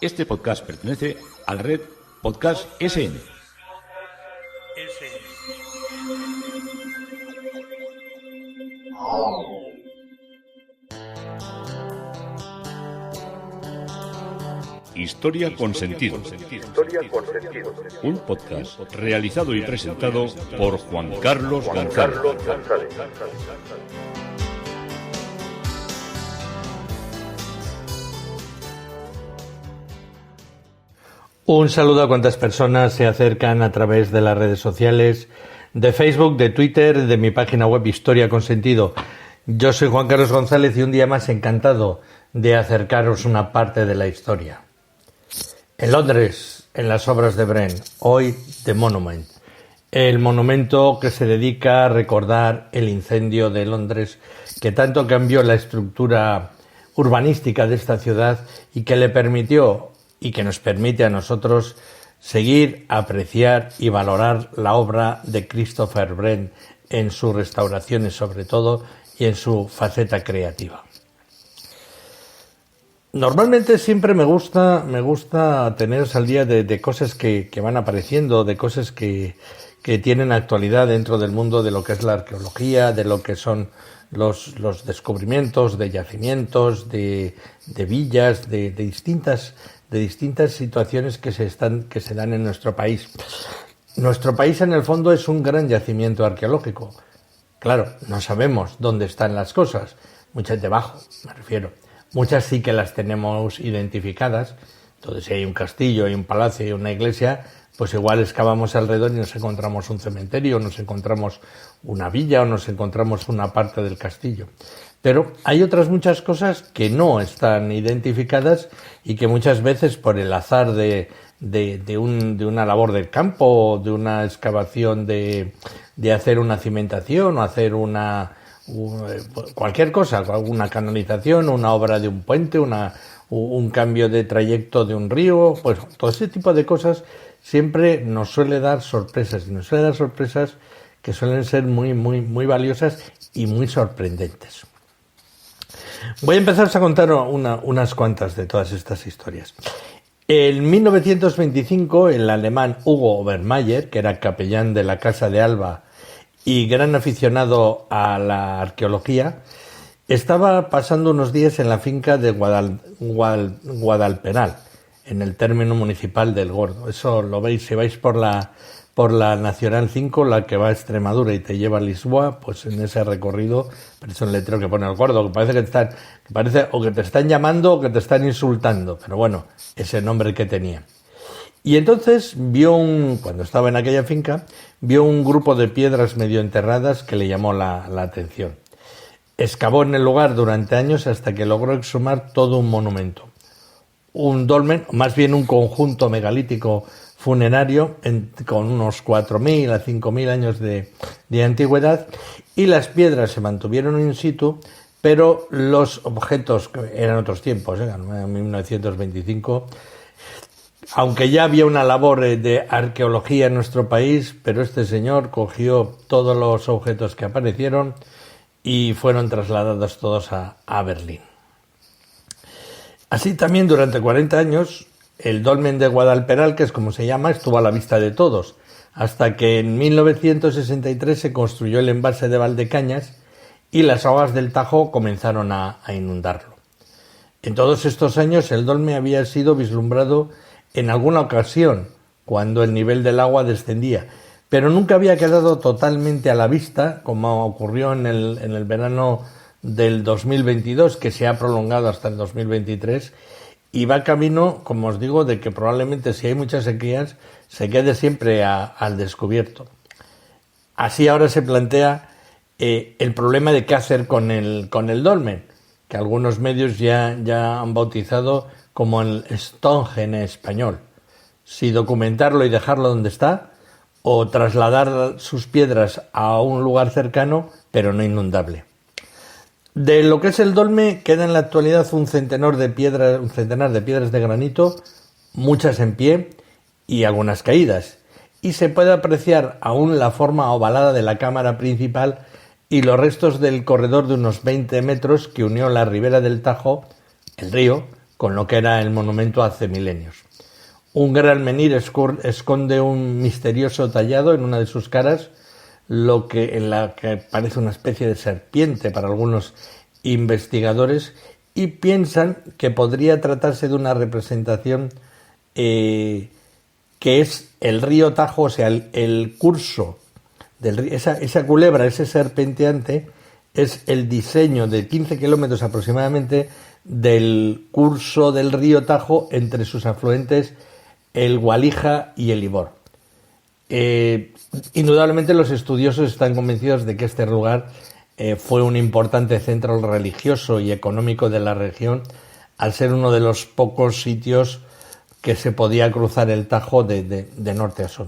Este podcast pertenece a la red Podcast SN. Historia con sentido. Un podcast realizado y presentado por Juan Carlos González. Un saludo a cuantas personas se acercan a través de las redes sociales, de Facebook, de Twitter, de mi página web Historia con Sentido. Yo soy Juan Carlos González y un día más encantado de acercaros una parte de la historia. En Londres, en las obras de Bren, hoy The Monument, el monumento que se dedica a recordar el incendio de Londres que tanto cambió la estructura urbanística de esta ciudad y que le permitió y que nos permite a nosotros seguir, apreciar y valorar la obra de Christopher Wren en sus restauraciones sobre todo y en su faceta creativa. Normalmente siempre me gusta teneros al día de cosas que van apareciendo, de cosas que tienen actualidad dentro del mundo de lo que es la arqueología, de lo que son los descubrimientos de yacimientos, de villas, de distintas situaciones que se dan en nuestro país. Nuestro país en el fondo es un gran yacimiento arqueológico. Claro, no sabemos dónde están las cosas, muchas debajo, me refiero. Muchas sí que las tenemos identificadas. Entonces, si hay un castillo, hay un palacio, hay una iglesia, pues igual excavamos alrededor y nos encontramos un cementerio, nos encontramos una villa o nos encontramos una parte del castillo. Pero hay otras muchas cosas que no están identificadas y que muchas veces por el azar de una labor del campo o de una excavación de hacer una cimentación o hacer cualquier cosa, una canalización, una obra de un puente, un cambio de trayecto de un río, pues todo ese tipo de cosas siempre nos suele dar sorpresas y nos suele dar sorpresas que suelen ser muy, muy, muy valiosas y muy sorprendentes. Voy a empezar a contar unas cuantas de todas estas historias. En 1925, el alemán Hugo Obermayr, que era capellán de la Casa de Alba y gran aficionado a la arqueología, estaba pasando unos días en la finca de Guadalperal, en el término municipal del Gordo. Eso lo veis si vais por la Nacional 5, la que va a Extremadura y te lleva a Lisboa, pues en ese recorrido parece un letrero que pone el Gordo, que parece o que te están llamando o que te están insultando, pero bueno, ese nombre que tenía. Y entonces cuando estaba en aquella finca, vio un grupo de piedras medio enterradas que le llamó la atención. Excavó en el lugar durante años hasta que logró exhumar todo un monumento. Un dolmen, más bien un conjunto megalítico funerario con unos 4.000 a 5.000 años de antigüedad, y las piedras se mantuvieron in situ, pero los objetos, que eran otros tiempos, en 1925, aunque ya había una labor de arqueología en nuestro país, pero este señor cogió todos los objetos que aparecieron y fueron trasladados todos a Berlín. Así también durante 40 años el dolmen de Guadalperal, que es como se llama, estuvo a la vista de todos, hasta que en 1963 se construyó el embalse de Valdecañas y las aguas del Tajo comenzaron a inundarlo. En todos estos años el dolmen había sido vislumbrado en alguna ocasión cuando el nivel del agua descendía, pero nunca había quedado totalmente a la vista, como ocurrió en el verano del 2022, que se ha prolongado hasta el 2023, y va camino, como os digo, de que probablemente si hay muchas sequías se quede siempre al descubierto. Así ahora se plantea el problema de qué hacer con el dolmen, que algunos medios ya han bautizado como el Stonehenge español. Si documentarlo y dejarlo donde está, o trasladar sus piedras a un lugar cercano, pero no inundable. De lo que es el dolmen queda en la actualidad un centenar de piedras de granito, muchas en pie y algunas caídas, y se puede apreciar aún la forma ovalada de la cámara principal y los restos del corredor de unos 20 metros que unió la ribera del Tajo, el río, con lo que era el monumento hace milenios. Un gran menhir esconde un misterioso tallado en una de sus caras, en la que parece una especie de serpiente para algunos investigadores, y piensan que podría tratarse de una representación que es el río Tajo, o sea, el curso del río, esa culebra, ese serpenteante, es el diseño de 15 kilómetros aproximadamente del curso del río Tajo entre sus afluentes el Gualija y el Ibor. Indudablemente los estudiosos están convencidos de que este lugar fue un importante centro religioso y económico de la región, al ser uno de los pocos sitios que se podía cruzar el Tajo de norte a sur.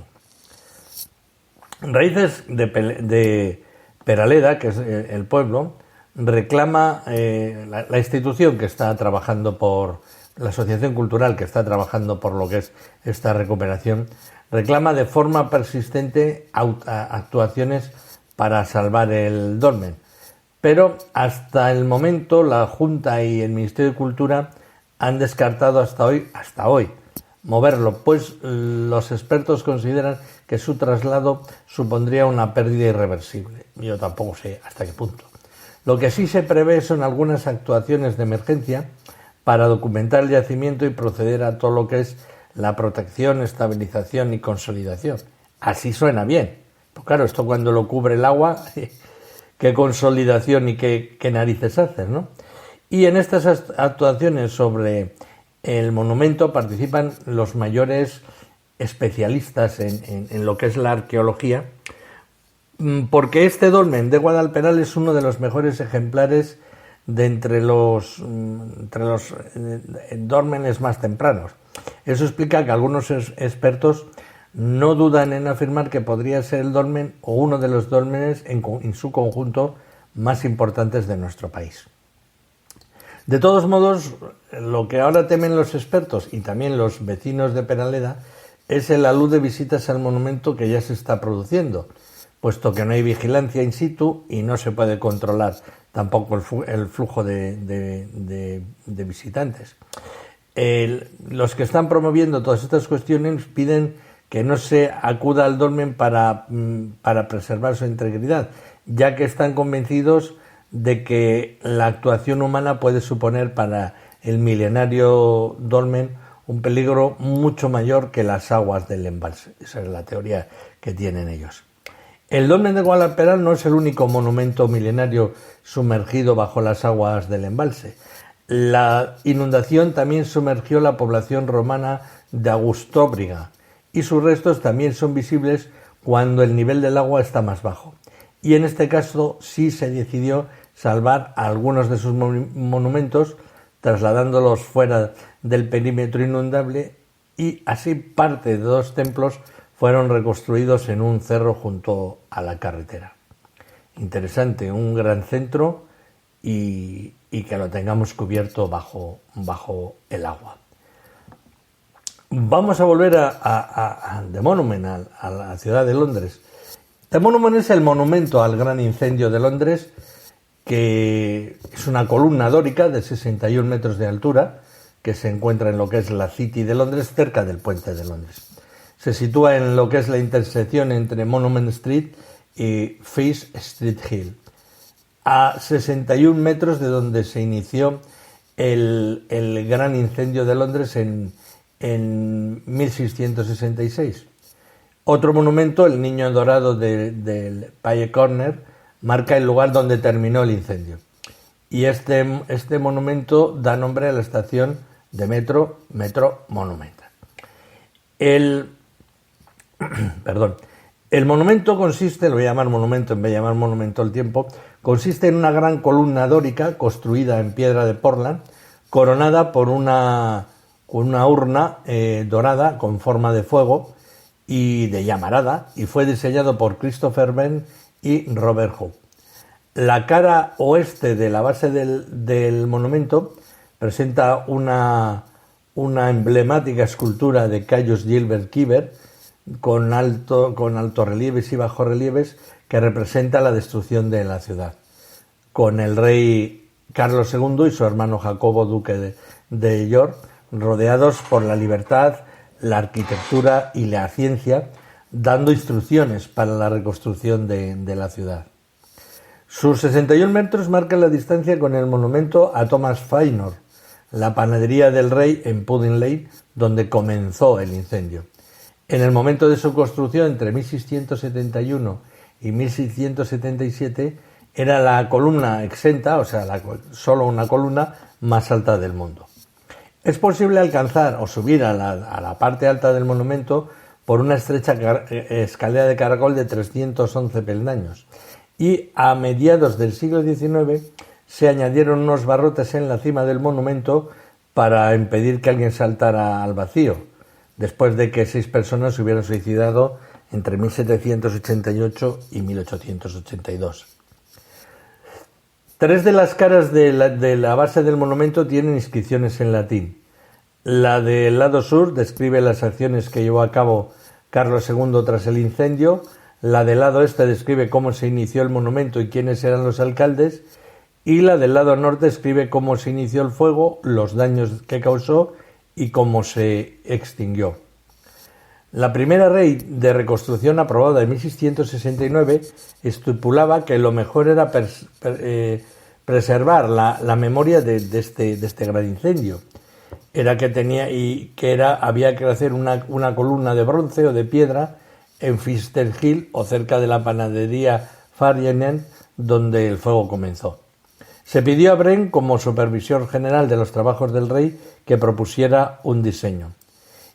Raíces de Peraleda, que es el pueblo, reclama la institución que está trabajando por la asociación cultural que está trabajando por lo que es esta recuperación, reclama de forma persistente actuaciones para salvar el dolmen. Pero hasta el momento la Junta y el Ministerio de Cultura han descartado hasta hoy moverlo, pues los expertos consideran que su traslado supondría una pérdida irreversible. Yo tampoco sé hasta qué punto. Lo que sí se prevé son algunas actuaciones de emergencia para documentar el yacimiento y proceder a todo lo que es la protección, estabilización y consolidación. Así suena bien. Pues claro, esto cuando lo cubre el agua, qué consolidación y qué narices haces, ¿no? Y en estas actuaciones sobre el monumento participan los mayores especialistas en lo que es la arqueología, porque este dolmen de Guadalperal es uno de los mejores ejemplares de entre los dólmenes más tempranos. Eso explica que algunos expertos no dudan en afirmar que podría ser el dolmen o uno de los dólmenes en su conjunto más importantes de nuestro país. De todos modos, lo que ahora temen los expertos y también los vecinos de Peraleda es el alud de visitas al monumento que ya se está produciendo, puesto que no hay vigilancia in situ y no se puede controlar tampoco el flujo de visitantes. Los que están promoviendo todas estas cuestiones piden que no se acuda al dolmen para preservar su integridad, ya que están convencidos de que la actuación humana puede suponer para el milenario dolmen un peligro mucho mayor que las aguas del embalse. Esa es la teoría que tienen ellos. El dolmen de Guadalperal no es el único monumento milenario sumergido bajo las aguas del embalse. La inundación también sumergió la población romana de Augustóbriga y sus restos también son visibles cuando el nivel del agua está más bajo. Y en este caso sí se decidió salvar a algunos de sus monumentos, trasladándolos fuera del perímetro inundable, y así parte de 2 templos fueron reconstruidos en un cerro junto a la carretera. Interesante, un gran centro y que lo tengamos cubierto bajo el agua. Vamos a volver a The Monument, a la ciudad de Londres. The Monument es el monumento al gran incendio de Londres, que es una columna dórica de 61 metros de altura que se encuentra en lo que es la City de Londres, cerca del puente de Londres. Se sitúa en lo que es la intersección entre Monument Street y Fish Street Hill, a 61 metros de donde se inició el gran incendio de Londres en 1666. Otro monumento, el Niño Dorado del Palle Corner, marca el lugar donde terminó el incendio. Y este monumento da nombre a la estación de Metro Monumental. El monumento consiste, lo voy a llamar monumento en vez de llamar monumento al tiempo, consiste en una gran columna dórica construida en piedra de Portland, coronada por una urna dorada con forma de fuego y de llamarada, y fue diseñado por Christopher Wren y Robert Hooke. La cara oeste de la base del monumento presenta una emblemática escultura de Caius Gilbert Keever con altorrelieves y bajorrelieves que representa la destrucción de la ciudad, con el rey Carlos II y su hermano Jacobo, duque de York, rodeados por la libertad, la arquitectura y la ciencia, dando instrucciones para la reconstrucción de la ciudad. Sus 61 metros marcan la distancia con el monumento a Thomas Fainor, la panadería del rey en Pudding Lane, donde comenzó el incendio. En el momento de su construcción, entre 1671 y 1677, era la columna exenta, o sea, solo una columna más alta del mundo. Es posible alcanzar o subir a la parte alta del monumento por una estrecha escalera de caracol de 311 peldaños, y a mediados del siglo XIX se añadieron unos barrotes en la cima del monumento para impedir que alguien saltara al vacío, después de que 6 personas se hubieran suicidado entre 1788 y 1882. 3 de las caras de la base del monumento tienen inscripciones en latín. La del lado sur describe las acciones que llevó a cabo Carlos II tras el incendio. La del lado este describe cómo se inició el monumento y quiénes eran los alcaldes. Y la del lado norte describe cómo se inició el fuego, los daños que causó y cómo se extinguió. La primera ley de reconstrucción aprobada en 1669 estipulaba que lo mejor era preservar la memoria de este gran incendio. Había que hacer una columna de bronce o de piedra en Fister Hill o cerca de la panadería Farrienen, donde el fuego comenzó. Se pidió a Bren, como supervisor general de los trabajos del rey, que propusiera un diseño.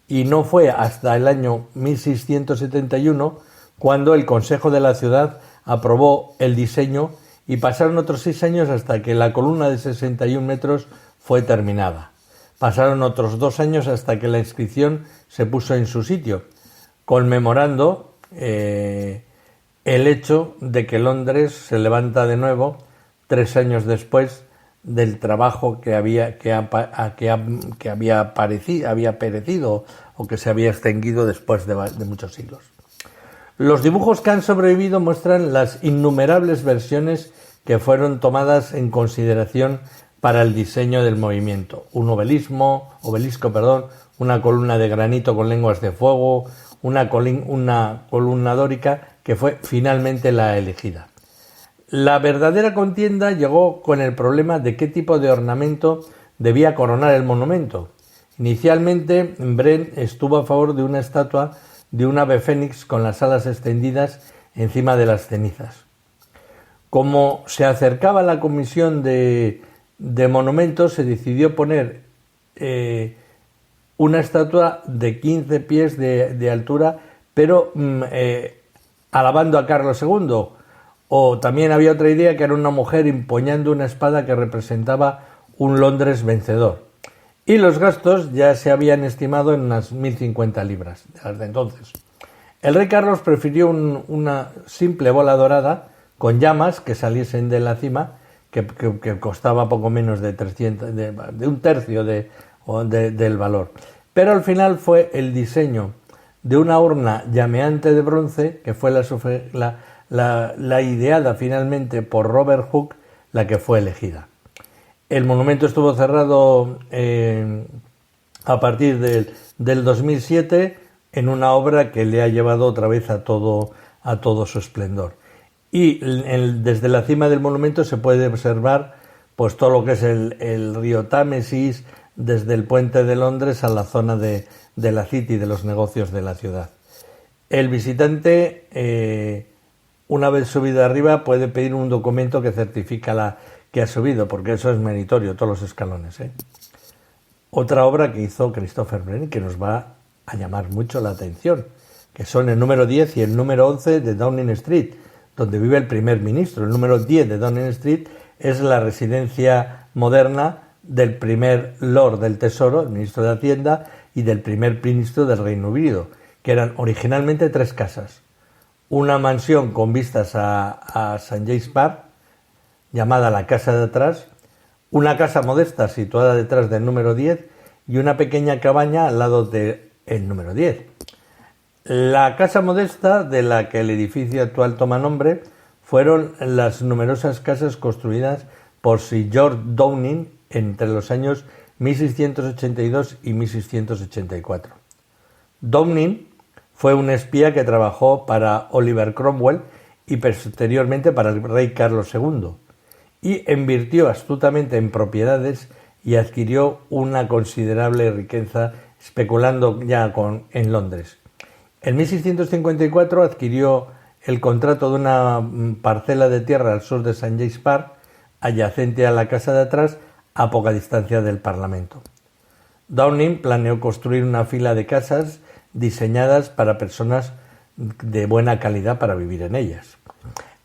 Y no fue hasta el año 1671 cuando el Consejo de la Ciudad aprobó el diseño, y pasaron otros 6 años hasta que la columna de 61 metros fue terminada. Pasaron otros 2 años hasta que la inscripción se puso en su sitio, conmemorando el hecho de que Londres se levanta de nuevo 3 años después del trabajo que había perecido o que se había extinguido después de muchos siglos. Los dibujos que han sobrevivido muestran las innumerables versiones que fueron tomadas en consideración para el diseño del movimiento. Un obelisco, una columna de granito con lenguas de fuego, una columna dórica que fue finalmente la elegida. La verdadera contienda llegó con el problema de qué tipo de ornamento debía coronar el monumento. Inicialmente, Bren estuvo a favor de una estatua de un ave fénix con las alas extendidas encima de las cenizas. Como se acercaba la comisión de monumentos, se decidió poner una estatua de 15 pies de altura, pero alabando a Carlos II. O también había otra idea, que era una mujer empuñando una espada que representaba un Londres vencedor. Y los gastos ya se habían estimado en unas 1.050 libras desde entonces. El rey Carlos prefirió una simple bola dorada con llamas que saliesen de la cima, que costaba poco menos de un tercio del valor. Pero al final fue el diseño de una urna llameante de bronce, que fue la ideada finalmente por Robert Hooke, la que fue elegida. El monumento estuvo cerrado a partir del 2007 en una obra que le ha llevado otra vez a todo su esplendor. Y desde la cima del monumento se puede observar pues todo lo que es el río Támesis, desde el puente de Londres a la zona de la City, de los negocios de la ciudad. El visitante, una vez subido arriba, puede pedir un documento que certifica que ha subido, porque eso es meritorio, todos los escalones. Otra obra que hizo Christopher Wren, que nos va a llamar mucho la atención, que son el número 10 y el número 11 de Downing Street, donde vive el primer ministro. El número 10 de Downing Street es la residencia moderna del primer Lord del Tesoro, el ministro de Hacienda, y del primer ministro del Reino Unido, que eran originalmente 3 casas. Una mansión con vistas a St. James Park, llamada la Casa de Atrás, una casa modesta situada detrás del número 10 y una pequeña cabaña al lado del número 10. La casa modesta, de la que el edificio actual toma nombre, fueron las numerosas casas construidas por Sir George Downing entre los años 1682 y 1684. Downing fue un espía que trabajó para Oliver Cromwell y posteriormente para el rey Carlos II, y invirtió astutamente en propiedades y adquirió una considerable riqueza especulando en Londres. En 1654 adquirió el contrato de una parcela de tierra al sur de St. James Park, adyacente a la casa de atrás, a poca distancia del Parlamento. Downing planeó construir una fila de casas diseñadas para personas de buena calidad para vivir en ellas.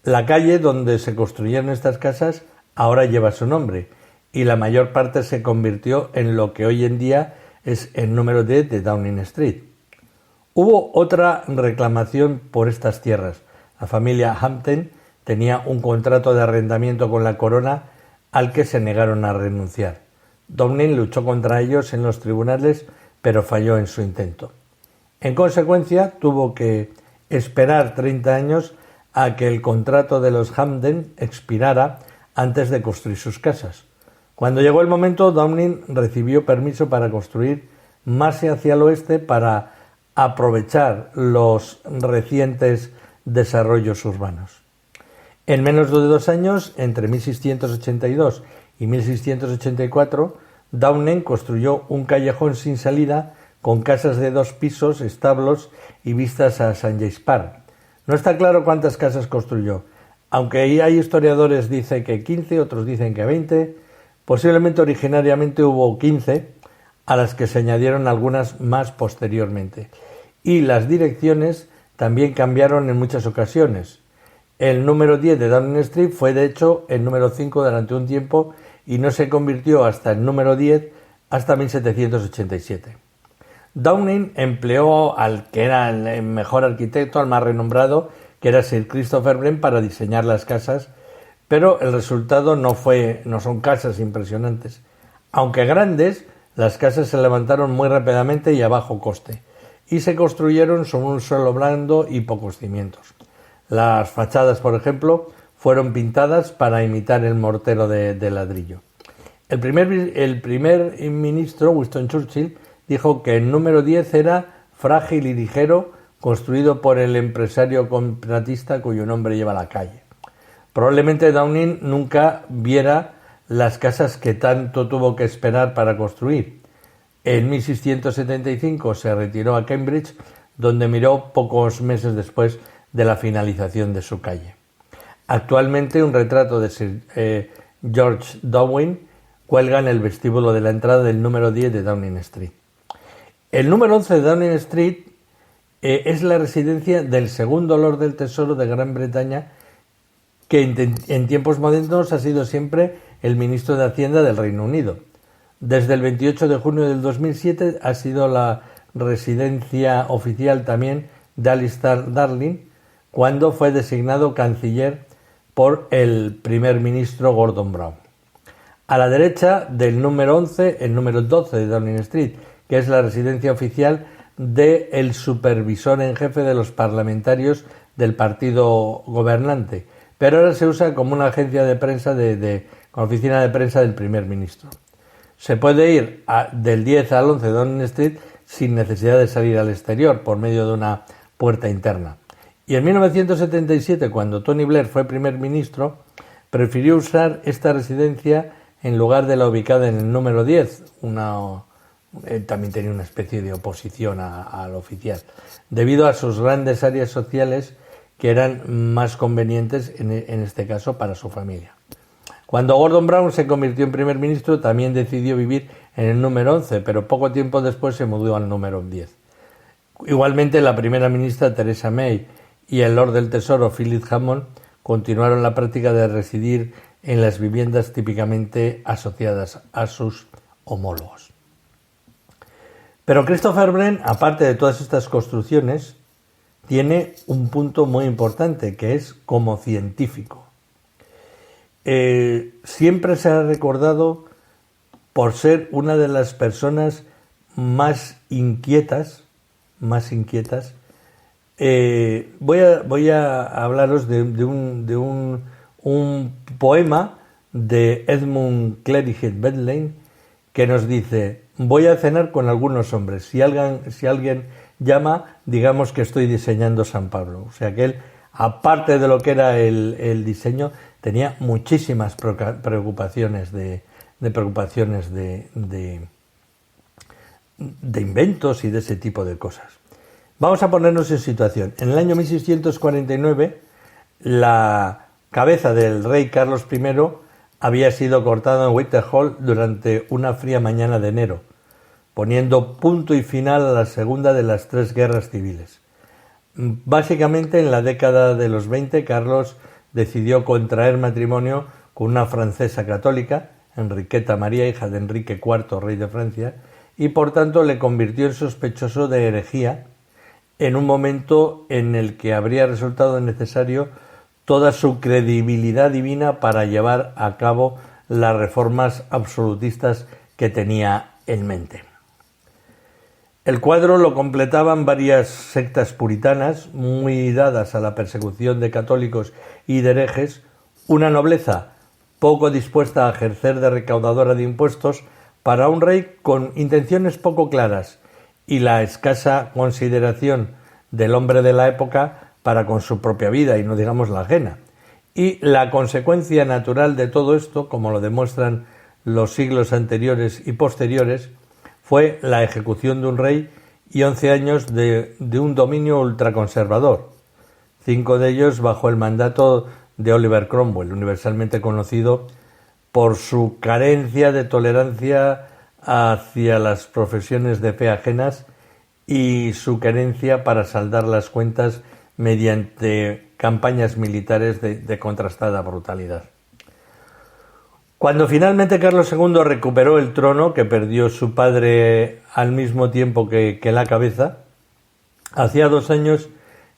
La calle donde se construyeron estas casas ahora lleva su nombre y la mayor parte se convirtió en lo que hoy en día es el número 10 de Downing Street. Hubo otra reclamación por estas tierras. La familia Hampden tenía un contrato de arrendamiento con la corona al que se negaron a renunciar. Downing luchó contra ellos en los tribunales, pero falló en su intento. En consecuencia, tuvo que esperar 30 años a que el contrato de los Hampden expirara antes de construir sus casas. Cuando llegó el momento, Downing recibió permiso para construir más hacia el oeste para aprovechar los recientes desarrollos urbanos. En menos de 2 años, entre 1682 y 1684, Downing construyó un callejón sin salida con casas de 2 pisos, establos y vistas a St. James Park. No está claro cuántas casas construyó, aunque hay historiadores dicen que 15, otros dicen que 20, posiblemente originariamente hubo 15, a las que se añadieron algunas más posteriormente. Y las direcciones también cambiaron en muchas ocasiones. El número 10 de Downing Street fue de hecho el número 5 durante un tiempo y no se convirtió hasta el número 10 hasta 1787. Downing empleó al que era el mejor arquitecto, al más renombrado, que era Sir Christopher Wren, para diseñar las casas, pero el resultado no son casas impresionantes. Aunque grandes, las casas se levantaron muy rápidamente y a bajo coste, y se construyeron sobre un suelo blando y pocos cimientos. Las fachadas, por ejemplo, fueron pintadas para imitar el mortero de ladrillo. El primer ministro, Winston Churchill, dijo que el número 10 era frágil y ligero, construido por el empresario contratista cuyo nombre lleva la calle. Probablemente Downing nunca viera las casas que tanto tuvo que esperar para construir. En 1675 se retiró a Cambridge, donde miró pocos meses después de la finalización de su calle. Actualmente un retrato de Sir George Downing cuelga en el vestíbulo de la entrada del número 10 de Downing Street. El número 11 de Downing Street es la residencia del segundo Lord del Tesoro de Gran Bretaña, que en tiempos modernos ha sido siempre el ministro de Hacienda del Reino Unido. Desde el 28 de junio del 2007 ha sido la residencia oficial también de Alistair Darling, cuando fue designado canciller por el primer ministro Gordon Brown. A la derecha del número 11, el número 12 de Downing Street, que es la residencia oficial del supervisor en jefe de los parlamentarios del partido gobernante, pero ahora se usa como una agencia de prensa como oficina de prensa del primer ministro. Se puede ir del 10 al 11 de Downing Street sin necesidad de salir al exterior por medio de una puerta interna. Y en 1977, cuando Tony Blair fue primer ministro, prefirió usar esta residencia en lugar de la ubicada en el número 10, también tenía una especie de oposición al oficial, debido a sus grandes áreas sociales que eran más convenientes en este caso para su familia. Cuando Gordon Brown se convirtió en primer ministro, también decidió vivir en el número 11, pero poco tiempo después se mudó al número 10. Igualmente, la primera ministra Theresa May y el Lord del Tesoro Philip Hammond continuaron la práctica de residir en las viviendas típicamente asociadas a sus homólogos. Pero Christopher Wren, aparte de todas estas construcciones, tiene un punto muy importante, que es como científico. Siempre se ha recordado por ser una de las personas más inquietas. Voy a hablaros de un poema de Edmund Cleridge Bentley, que nos dice: voy a cenar con algunos hombres, si alguien llama, digamos que estoy diseñando San Pablo. O sea que él, aparte de lo que era el diseño, tenía muchísimas preocupaciones de inventos y de ese tipo de cosas. Vamos a ponernos en situación. En el año 1649, la cabeza del rey Carlos I había sido cortada en Whitehall durante una fría mañana de enero, poniendo punto y final a la segunda de las 3 guerras civiles. Básicamente, en la década de los 20, Carlos decidió contraer matrimonio con una francesa católica, Enriqueta María, hija de Enrique IV, rey de Francia, y por tanto le convirtió en sospechoso de herejía en un momento en el que habría resultado necesario toda su credibilidad divina para llevar a cabo las reformas absolutistas que tenía en mente. El cuadro lo completaban varias sectas puritanas muy dadas a la persecución de católicos y de herejes, una nobleza poco dispuesta a ejercer de recaudadora de impuestos para un rey con intenciones poco claras y la escasa consideración del hombre de la época para con su propia vida y no digamos la ajena. Y la consecuencia natural de todo esto, como lo demuestran los siglos anteriores y posteriores, fue la ejecución de un rey y 11 años de un dominio ultraconservador, 5 de ellos bajo el mandato de Oliver Cromwell, universalmente conocido por su carencia de tolerancia hacia las profesiones de fe ajenas y su querencia para saldar las cuentas mediante campañas militares de contrastada brutalidad. Cuando finalmente Carlos II recuperó el trono, que perdió su padre al mismo tiempo que la cabeza, hacía 2 años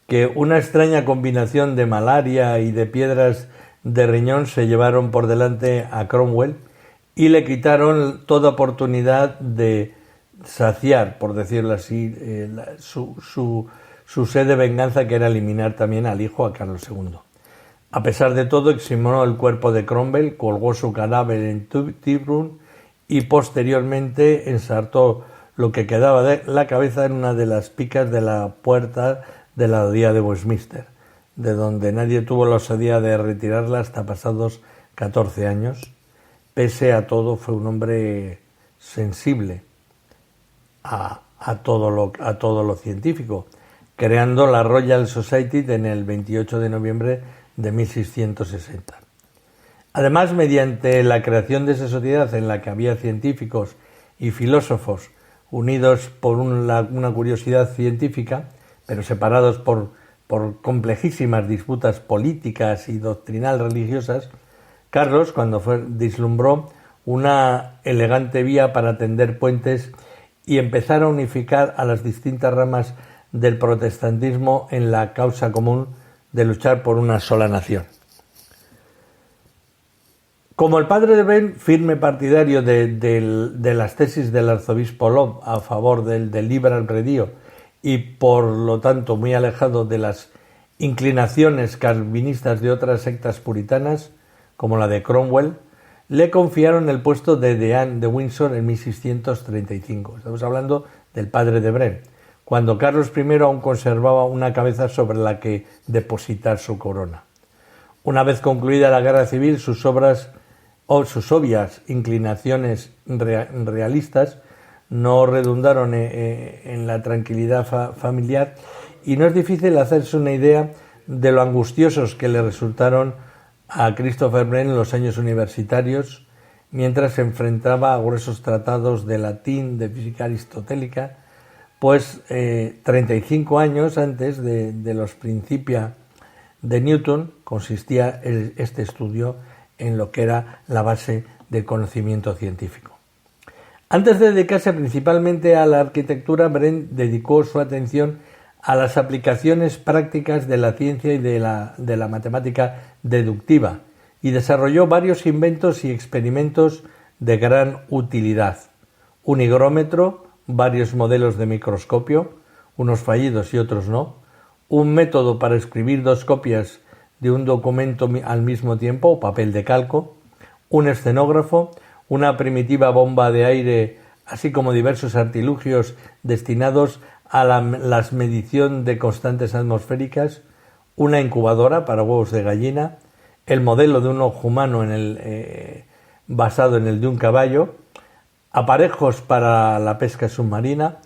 que una extraña combinación de malaria y de piedras de riñón se llevaron por delante a Cromwell y le quitaron toda oportunidad de saciar, por decirlo así, su sed de venganza, que era eliminar también al hijo, a Carlos II. A pesar de todo, exhumó el cuerpo de Cromwell, colgó su cadáver en Tyburn y posteriormente ensartó lo que quedaba de la cabeza en una de las picas de la puerta de la abadía de Westminster, de donde nadie tuvo la osadía de retirarla hasta pasados 14 años. Pese a todo, fue un hombre sensible a todo lo científico, creando la Royal Society en el 28 de noviembre de 1660. Además, mediante la creación de esa sociedad en la que había científicos y filósofos unidos por una curiosidad científica, pero separados por complejísimas disputas políticas y doctrinal religiosas, Carlos, cuando vislumbró una elegante vía para tender puentes y empezar a unificar a las distintas ramas del protestantismo en la causa común de luchar por una sola nación. Como el padre de Ben, firme partidario de las tesis del arzobispo Love a favor del libre albedrío y por lo tanto muy alejado de las inclinaciones calvinistas de otras sectas puritanas, como la de Cromwell, le confiaron el puesto de deán de Windsor en 1635. Estamos hablando del padre de Bren, cuando Carlos I aún conservaba una cabeza sobre la que depositar su corona. Una vez concluida la guerra civil, sus obvias inclinaciones realistas no redundaron en la tranquilidad familiar, y no es difícil hacerse una idea de lo angustiosos que le resultaron a Christopher Wren en los años universitarios, mientras se enfrentaba a gruesos tratados de latín, de física aristotélica, pues 35 años antes de los Principia de Newton consistía este estudio en lo que era la base del conocimiento científico. Antes de dedicarse principalmente a la arquitectura, Wren dedicó su atención a las aplicaciones prácticas de la ciencia y de la matemática deductiva, y desarrolló varios inventos y experimentos de gran utilidad: un higrómetro, varios modelos de microscopio, unos fallidos y otros no, un método para escribir 2 copias de un documento al mismo tiempo, o papel de calco, un escenógrafo, una primitiva bomba de aire, así como diversos artilugios destinados a la medición de constantes atmosféricas, una incubadora para huevos de gallina, el modelo de un ojo humano basado en el de un caballo, aparejos para la pesca submarina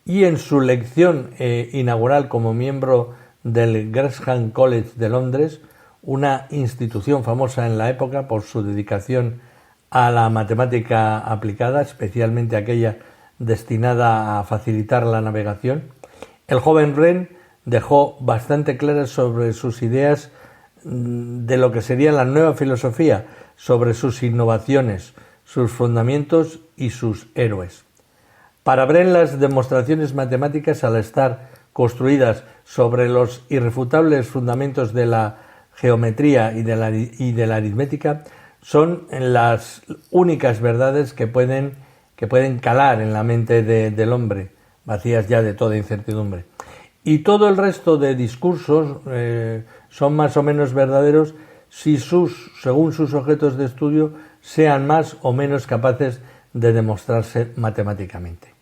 y en su lección inaugural como miembro del Gresham College de Londres, una institución famosa en la época por su dedicación a la matemática aplicada, especialmente aquella destinada a facilitar la navegación, el joven Wren dejó bastante claras sobre sus ideas de lo que sería la nueva filosofía, sobre sus innovaciones, sus fundamentos y sus héroes. Para Wren, las demostraciones matemáticas, al estar construidas sobre los irrefutables fundamentos de la geometría y de la aritmética, son las únicas verdades que pueden calar en la mente del hombre, vacías ya de toda incertidumbre. Y todo el resto de discursos son más o menos verdaderos si según sus objetos de estudio, sean más o menos capaces de demostrarse matemáticamente.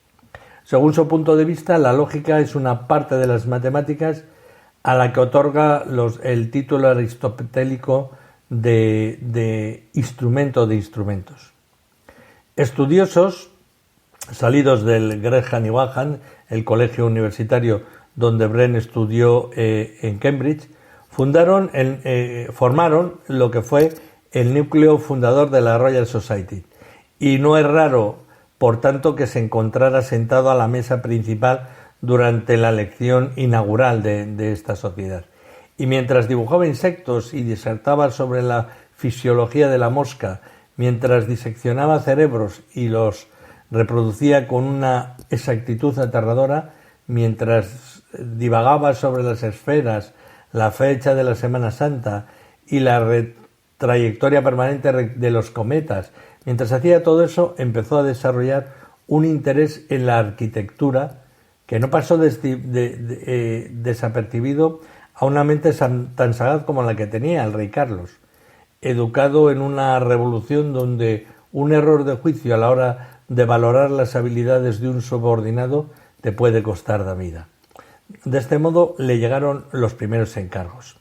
Según su punto de vista, la lógica es una parte de las matemáticas a la que otorga el título aristotélico de instrumento de instrumentos. Estudiosos salidos del Gresham y Wadham, el colegio universitario donde Wren estudió en Cambridge, formaron lo que fue el núcleo fundador de la Royal Society, y no es raro, por tanto, que se encontrara sentado a la mesa principal durante la lección inaugural de esta sociedad. Y mientras dibujaba insectos y disertaba sobre la fisiología de la mosca, mientras diseccionaba cerebros y los reproducía con una exactitud aterradora, mientras divagaba sobre las esferas, la fecha de la Semana Santa y la trayectoria permanente de los cometas, mientras hacía todo eso, empezó a desarrollar un interés en la arquitectura que no pasó desapercibido a una mente tan sagaz como la que tenía el rey Carlos, educado en una revolución donde un error de juicio a la hora de valorar las habilidades de un subordinado te puede costar la vida. De este modo le llegaron los primeros encargos.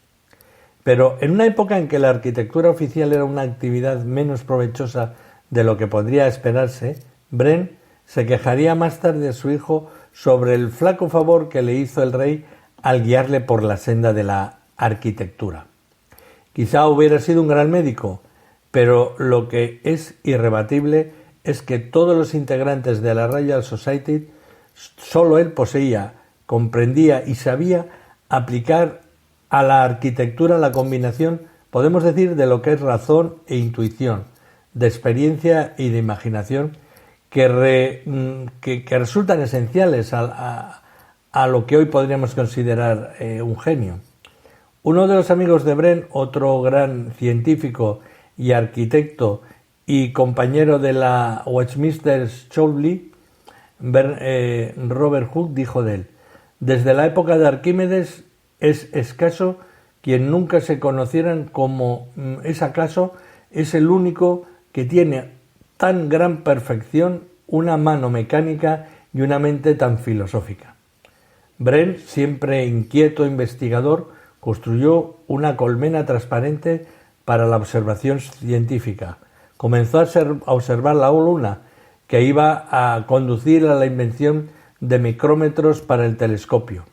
Pero en una época en que la arquitectura oficial era una actividad menos provechosa de lo que podría esperarse, Wren se quejaría más tarde a su hijo sobre el flaco favor que le hizo el rey al guiarle por la senda de la arquitectura. Quizá hubiera sido un gran médico, pero lo que es irrebatible es que todos los integrantes de la Royal Society, solo él poseía, comprendía y sabía aplicar a la arquitectura la combinación, podemos decir, de lo que es razón e intuición, de experiencia y de imaginación, que resultan esenciales a lo que hoy podríamos considerar un genio. Uno de los amigos de Wren, otro gran científico y arquitecto y compañero de la Westminster School, Robert Hooke, dijo de él: desde la época de Arquímedes es escaso quien nunca se conocieran como es acaso es el único que tiene tan gran perfección, una mano mecánica y una mente tan filosófica. Wren, siempre inquieto investigador, construyó una colmena transparente para la observación científica. Comenzó a observar la luna, que iba a conducir a la invención de micrómetros para el telescopio.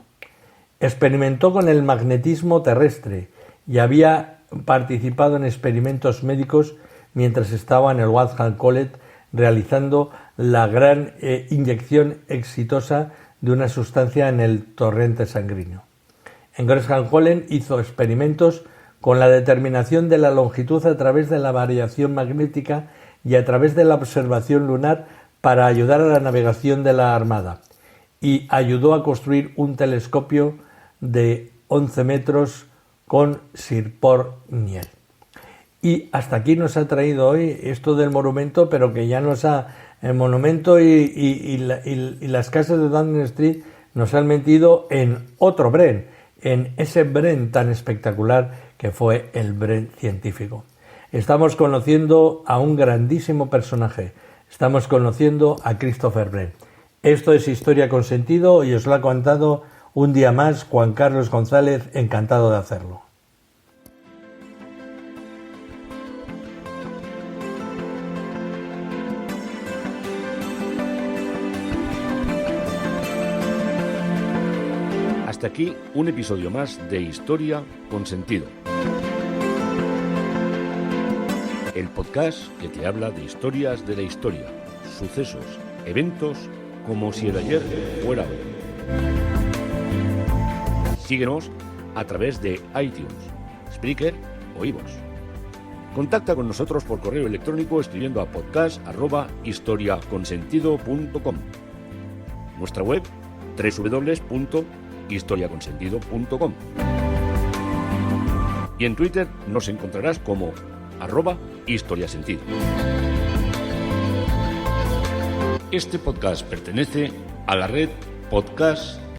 Experimentó con el magnetismo terrestre y había participado en experimentos médicos mientras estaba en el Wadham College realizando la gran inyección exitosa de una sustancia en el torrente sanguíneo. En Gresham College hizo experimentos con la determinación de la longitud a través de la variación magnética y a través de la observación lunar para ayudar a la navegación de la Armada, y ayudó a construir un telescopio de 11 metros con Sir Paul Niel. Y hasta aquí nos ha traído hoy esto del monumento, pero que ya el monumento y las casas de Downing Street nos han metido en otro Wren, en ese Wren tan espectacular que fue el Wren científico. Estamos conociendo a un grandísimo personaje. Estamos conociendo a Christopher Wren. Esto es Historia con Sentido y os lo ha contado un día más Juan Carlos González, encantado de hacerlo. Hasta aquí un episodio más de Historia con Sentido. El podcast que te habla de historias de la historia, sucesos, eventos, como si el ayer fuera hoy. Síguenos a través de iTunes, Spreaker o iVoox. Contacta con nosotros por correo electrónico escribiendo a podcast@historiaconsentido.com. Nuestra web www.historiaconsentido.com. Y en Twitter nos encontrarás como @historiasentido. Este podcast pertenece a la red Podcast